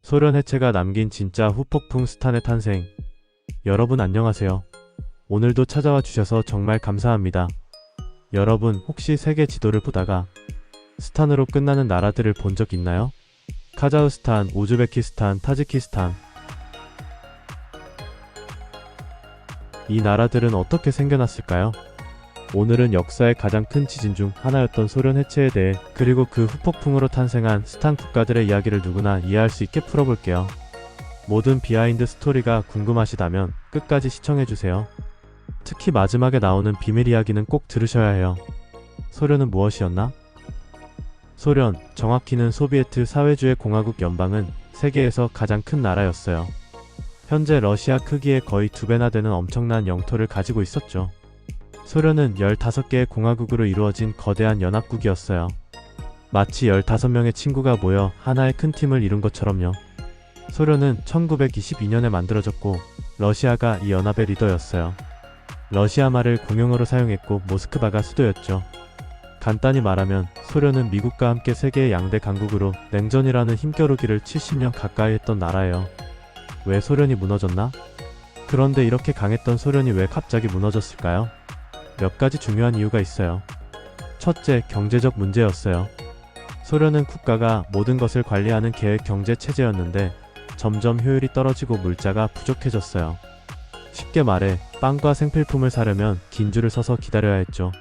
소련 해체가 남긴 진짜 후폭풍 스탄의 탄생. 여러분 안녕하세요. 오늘도 찾아와 주셔서 정말 감사합니다. 여러분 혹시 세계 지도를 보다가 스탄으로 끝나는 나라들을 본 적 있나요? 카자흐스탄, 우즈베키스탄, 타지키스탄. 이 나라들은 어떻게 생겨났을까요? 오늘은 역사의 가장 큰 지진 중 하나였던 소련 해체에 대해, 그리고 그 후폭풍으로 탄생한 스탄 국가들의 이야기를 누구나 이해할 수 있게 풀어볼게요. 모든 비하인드 스토리가 궁금하시다면 끝까지 시청해주세요. 특히 마지막에 나오는 비밀 이야기는 꼭 들으셔야 해요. 소련은 무엇이었나? 소련, 정확히는 소비에트 사회주의 공화국 연방은 세계에서 가장 큰 나라였어요. 현재 러시아 크기의 거의 2배나 되는 엄청난 영토를 가지고 있었죠. 소련은 15개의 공화국으로 이루어진 거대한 연합국이었어요. 마치 15명의 친구가 모여 하나의 큰 팀을 이룬 것처럼요. 소련은 1922년에 만들어졌고 러시아가 이 연합의 리더였어요. 러시아 말을 공용어로 사용했고 모스크바가 수도였죠. 간단히 말하면 소련은 미국과 함께 세계의 양대 강국으로 냉전이라는 힘겨루기를 70년 가까이 했던 나라예요. 왜 소련이 무너졌나? 그런데 이렇게 강했던 소련이 왜 갑자기 무너졌을까요? 몇 가지 중요한 이유가 있어요. 첫째, 경제적 문제였어요. 소련은 국가가 모든 것을 관리하는 계획 경제 체제였는데 점점 효율이 떨어지고 물자가 부족해졌어요. 쉽게 말해 빵과 생필품을 사려면 긴 줄을 서서 기다려야 했죠.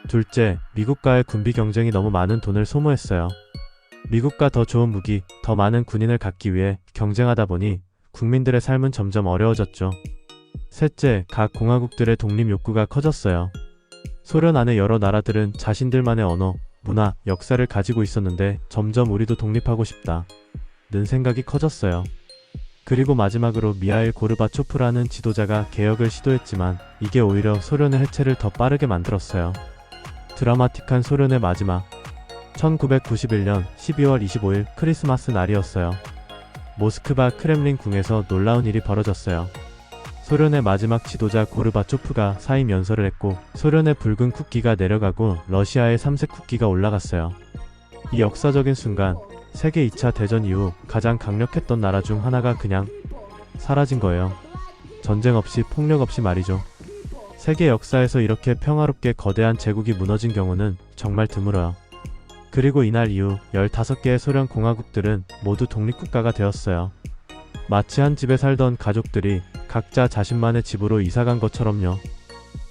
둘째, 미국과의 군비 경쟁이 너무 많은 돈을 소모했어요. 미국과 더 좋은 무기, 더 많은 군인을 갖기 위해 경쟁하다 보니 국민들의 삶은 점점 어려워졌죠. 셋째, 각 공화국들의 독립 욕구가 커졌어요. 소련 안의 여러 나라들은 자신들만의 언어, 문화, 역사를 가지고 있었는데 점점 우리도 독립하고 싶다는 생각이 커졌어요. 그리고 마지막으로 미하일 고르바초프라는 지도자가 개혁을 시도했지만 이게 오히려 소련의 해체를 더 빠르게 만들었어요. 드라마틱한 소련의 마지막. 1991년 12월 25일 크리스마스 날이었어요. 모스크바 크렘린 궁에서 놀라운 일이 벌어졌어요. 소련의 마지막 지도자 고르바초프가 사임 연설을 했고 소련의 붉은 국기가 내려가고 러시아의 삼색 국기가 올라갔어요. 이 역사적인 순간, 세계 2차 대전 이후 가장 강력했던 나라 중 하나가 그냥 사라진 거예요. 전쟁 없이, 폭력 없이 말이죠. 세계 역사에서 이렇게 평화롭게 거대한 제국이 무너진 경우는 정말 드물어요. 그리고 이날 이후 15개의 소련 공화국들은 모두 독립국가가 되었어요. 마치 한 집에 살던 가족들이 각자 자신만의 집으로 이사간 것처럼요.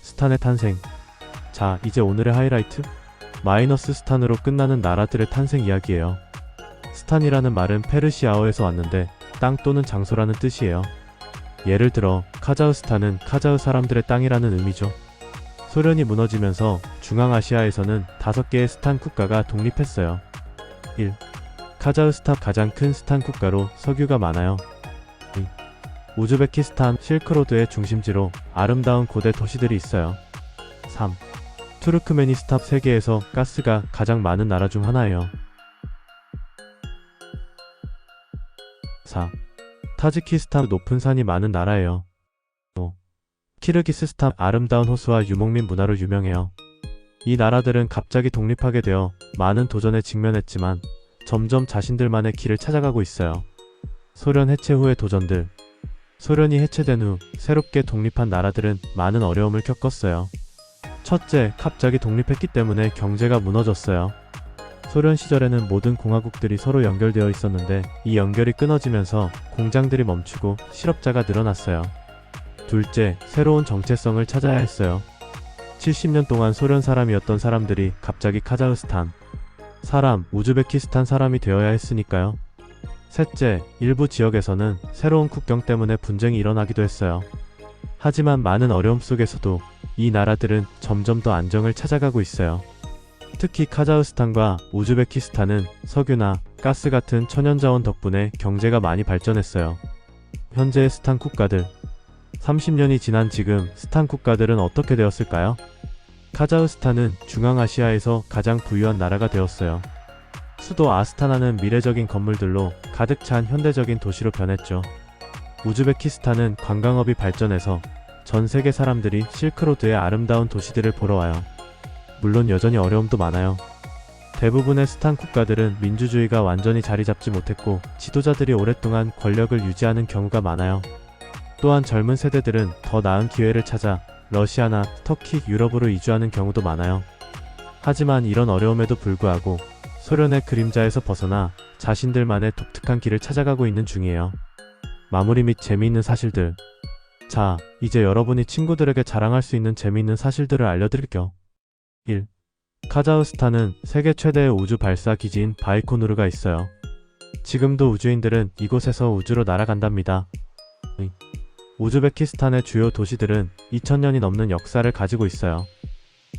스탄의 탄생. 자, 이제 오늘의 하이라이트? 마이너스 스탄으로 끝나는 나라들의 탄생 이야기예요. 스탄이라는 말은 페르시아어에서 왔는데 땅 또는 장소라는 뜻이에요. 예를 들어 카자흐스탄은 카자흐 사람들의 땅이라는 의미죠. 소련이 무너지면서 중앙아시아에서는 5개의 스탄 국가가 독립했어요. 1. 카자흐스탄 가장 큰 스탄 국가로 석유가 많아요. 2. 우즈베키스탄 실크로드의 중심지로 아름다운 고대 도시들이 있어요. 3. 투르크메니스탄 세계에서 가스가 가장 많은 나라 중 하나예요. 4. 타지키스탄 높은 산이 많은 나라예요. 5. 키르기스스탄 아름다운 호수와 유목민 문화로 유명해요. 이 나라들은 갑자기 독립하게 되어 많은 도전에 직면했지만 점점 자신들만의 길을 찾아가고 있어요. 소련 해체 후의 도전들. 소련이 해체된 후 새롭게 독립한 나라들은 많은 어려움을 겪었어요. 첫째, 갑자기 독립했기 때문에 경제가 무너졌어요. 소련 시절에는 모든 공화국들이 서로 연결되어 있었는데 이 연결이 끊어지면서 공장들이 멈추고 실업자가 늘어났어요. 둘째, 새로운 정체성을 찾아야 했어요. 70년 동안 소련 사람이었던 사람들이 갑자기 카자흐스탄 사람, 우즈베키스탄 사람이 되어야 했으니까요. 셋째, 일부 지역에서는 새로운 국경 때문에 분쟁이 일어나기도 했어요. 하지만 많은 어려움 속에서도 이 나라들은 점점 더 안정을 찾아가고 있어요. 특히 카자흐스탄과 우즈베키스탄은 석유나 가스 같은 천연자원 덕분에 경제가 많이 발전했어요. 현재의 스탄 국가들. 30년이 지난 지금 스탄 국가들은 어떻게 되었을까요? 카자흐스탄은 중앙아시아에서 가장 부유한 나라가 되었어요. 수도 아스타나는 미래적인 건물들로 가득 찬 현대적인 도시로 변했죠. 우즈베키스탄은 관광업이 발전해서 전 세계 사람들이 실크로드의 아름다운 도시들을 보러 와요. 물론 여전히 어려움도 많아요. 대부분의 스탄 국가들은 민주주의가 완전히 자리 잡지 못했고 지도자들이 오랫동안 권력을 유지하는 경우가 많아요. 또한 젊은 세대들은 더 나은 기회를 찾아 러시아나 터키, 유럽으로 이주하는 경우도 많아요. 하지만 이런 어려움에도 불구하고 소련의 그림자에서 벗어나 자신들만의 독특한 길을 찾아가고 있는 중이에요. 마무리 및 재미있는 사실들. 자, 이제 여러분이 친구들에게 자랑할 수 있는 재미있는 사실들을 알려드릴게요. 1. 카자흐스탄은 세계 최대의 우주 발사 기지인 바이코누르가 있어요. 지금도 우주인들은 이곳에서 우주로 날아간답니다. 2. 우즈베키스탄의 주요 도시들은 2000년이 넘는 역사를 가지고 있어요.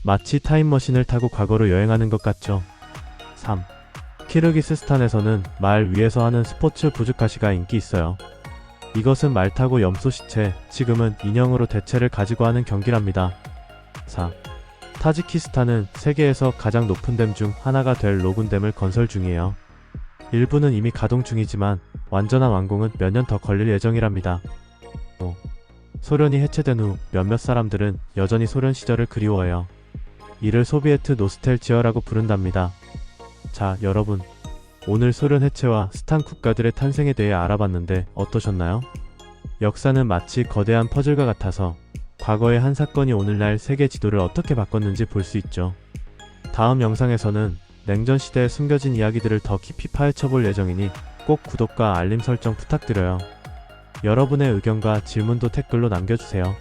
마치 타임머신을 타고 과거로 여행하는 것 같죠. 3. 키르기스스탄에서는 말 위에서 하는 스포츠 부즈카시가 인기 있어요. 이것은 말 타고 염소 시체, 지금은 인형으로 대체를 가지고 하는 경기랍니다. 4. 타지키스탄은 세계에서 가장 높은 댐 중 하나가 될 로군댐을 건설 중이에요. 일부는 이미 가동 중이지만 완전한 완공은 몇 년 더 걸릴 예정이랍니다. 5. 소련이 해체된 후 몇몇 사람들은 여전히 소련 시절을 그리워해요. 이를 소비에트 노스텔지어라고 부른답니다. 자, 여러분. 오늘 소련 해체와 스탄 국가들의 탄생에 대해 알아봤는데 어떠셨나요? 역사는 마치 거대한 퍼즐과 같아서 과거의 한 사건이 오늘날 세계 지도를 어떻게 바꿨는지 볼 수 있죠. 다음 영상에서는 냉전 시대에 숨겨진 이야기들을 더 깊이 파헤쳐 볼 예정이니 꼭 구독과 알림 설정 부탁드려요. 여러분의 의견과 질문도 댓글로 남겨주세요.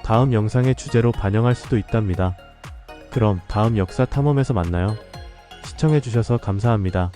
다음 영상의 주제로 반영할 수도 있답니다. 그럼 다음 역사 탐험에서 만나요. 시청해주셔서 감사합니다.